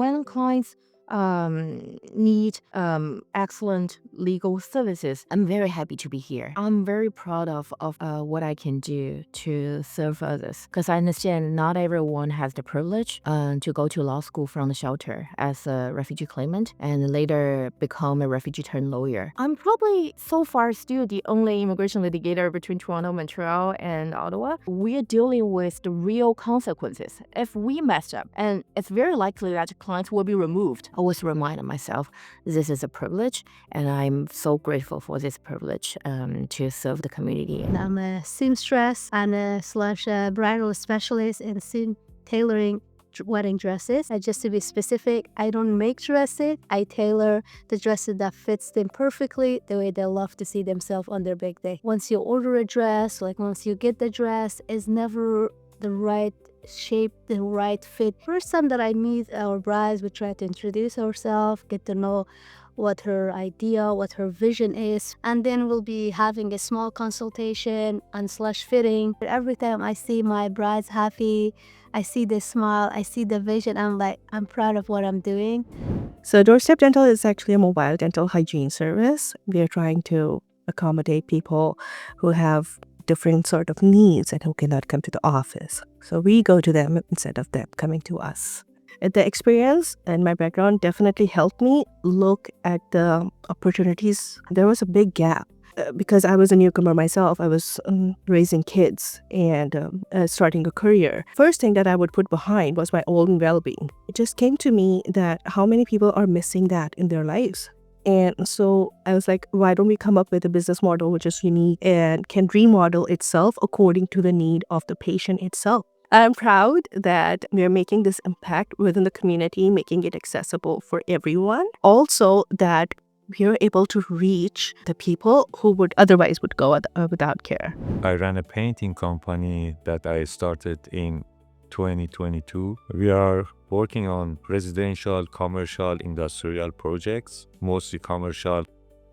when clients need excellent legal services, I'm very happy to be here. I'm very proud of what I can do to serve others, because I understand not everyone has the privilege to go to law school from the shelter as a refugee claimant and later become a refugee turned lawyer. I'm probably so far still the only immigration litigator between Toronto, Montreal, and Ottawa. We are dealing with the real consequences if we mess up, and it's very likely that clients will be removed. I always remind myself this is a privilege, and I'm so grateful for this privilege to serve the community. I'm a seamstress and a bridal specialist in seam tailoring wedding dresses. Just to be specific, I don't make dresses. I tailor the dresses that fits them perfectly the way they love to see themselves on their big day. Once you order a dress, once you get the dress, it's never the right shape, the right fit. First time that I meet our brides, we try to introduce ourselves, get to know what her idea, what her vision is, and then we'll be having a small consultation and /fitting. Every time I see my brides happy, I see the smile, I see the vision, I'm proud of what I'm doing. So Doorstep Dental is actually a mobile dental hygiene service. We are trying to accommodate people who have different sort of needs and who cannot come to the office. So we go to them instead of them coming to us. The experience and my background definitely helped me look at the opportunities. There was a big gap because I was a newcomer myself. I was raising kids and starting a career. First thing that I would put behind was my own well-being. It just came to me that how many people are missing that in their lives. And so I was like, why don't we come up with a business model which is unique and can remodel itself according to the need of the patient itself? I'm proud that we're making this impact within the community, making it accessible for everyone. Also that we're able to reach the people who would otherwise go without care. I ran a painting company that I started in 2022. We are working on residential, commercial, industrial projects, mostly commercial.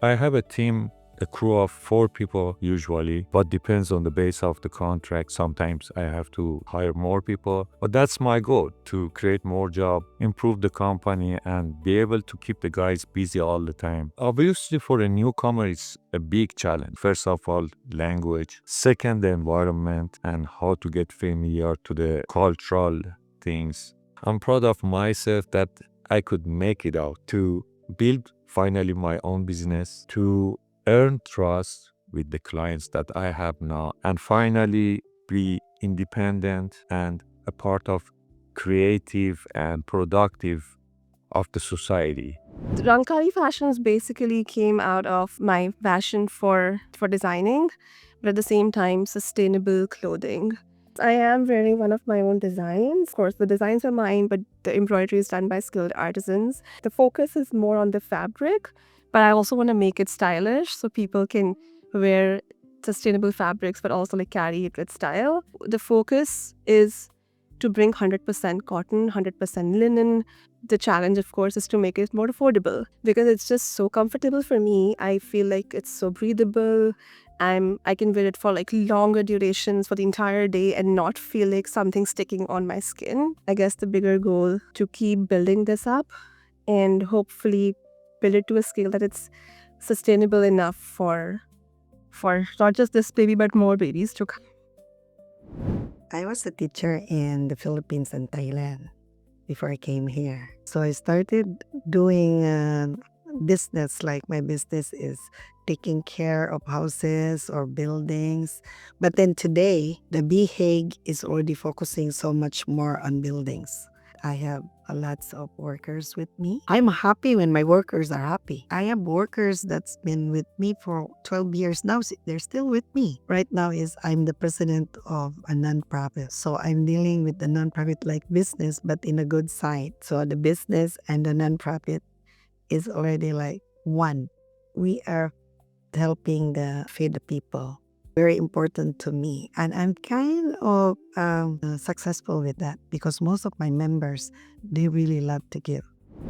I have a team, a crew of 4 people usually, but depends on the base of the contract. Sometimes I have to hire more people, but that's my goal, to create more job, improve the company, and be able to keep the guys busy all the time. Obviously, for a newcomer, it's a big challenge. First of all, language. Second, the environment and how to get familiar to the cultural things. I'm proud of myself that I could make it out, to build finally my own business, to earn trust with the clients that I have now, and finally be independent and a part of creative and productive of the society. Rankari Fashions basically came out of my passion for designing, but at the same time, sustainable clothing. I am wearing one of my own designs. Of course, the designs are mine, but the embroidery is done by skilled artisans. The focus is more on the fabric, but I also want to make it stylish so people can wear sustainable fabrics, but also carry it with style. The focus is to bring 100% cotton, 100% linen. The challenge, of course, is to make it more affordable because it's just so comfortable for me. I feel like it's so breathable. I can wear it for longer durations for the entire day and not feel like something sticking on my skin. I guess the bigger goal to keep building this up and hopefully build it to a scale that it's sustainable enough for not just this baby but more babies to come. I was a teacher in the Philippines and Thailand before I came here. So I started doing business, my business is taking care of houses or buildings. But then today, the BHAG is already focusing so much more on buildings. I have lots of workers with me. I'm happy when my workers are happy. I have workers that's been with me for 12 years now. They're still with me. Right now I'm the president of a nonprofit. So I'm dealing with the nonprofit business, but in a good side. So the business and the nonprofit is already one. We are helping feed the people. Very important to me, and I'm kind of successful with that because most of my members, they really love to give.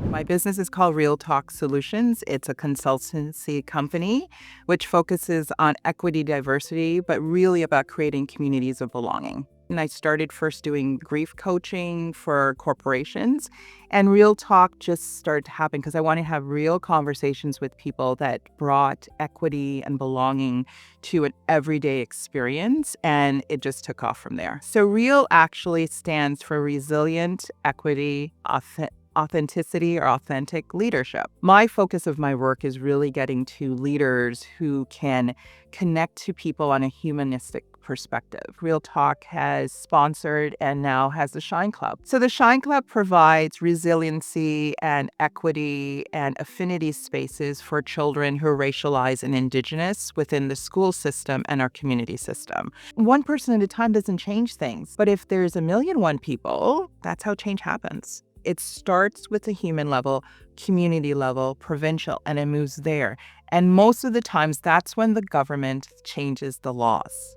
My business is called Real Talk Solutions. It's a consultancy company which focuses on equity, diversity, but really about creating communities of belonging. And I started first doing grief coaching for corporations. And Real Talk just started to happen because I wanted to have real conversations with people that brought equity and belonging to an everyday experience. And it just took off from there. So Real actually stands for Resilient Equity, Authenticity, or Authentic Leadership. My focus of my work is really getting to leaders who can connect to people on a humanistic perspective. Real Talk has sponsored and now has the Shine Club. So the Shine Club provides resiliency and equity and affinity spaces for children who are racialized and indigenous within the school system and our community system. One person at a time doesn't change things, but if there's 1,000,001 people, that's how change happens. It starts with the human level, community level, provincial, and it moves there. And most of the times, that's when the government changes the laws.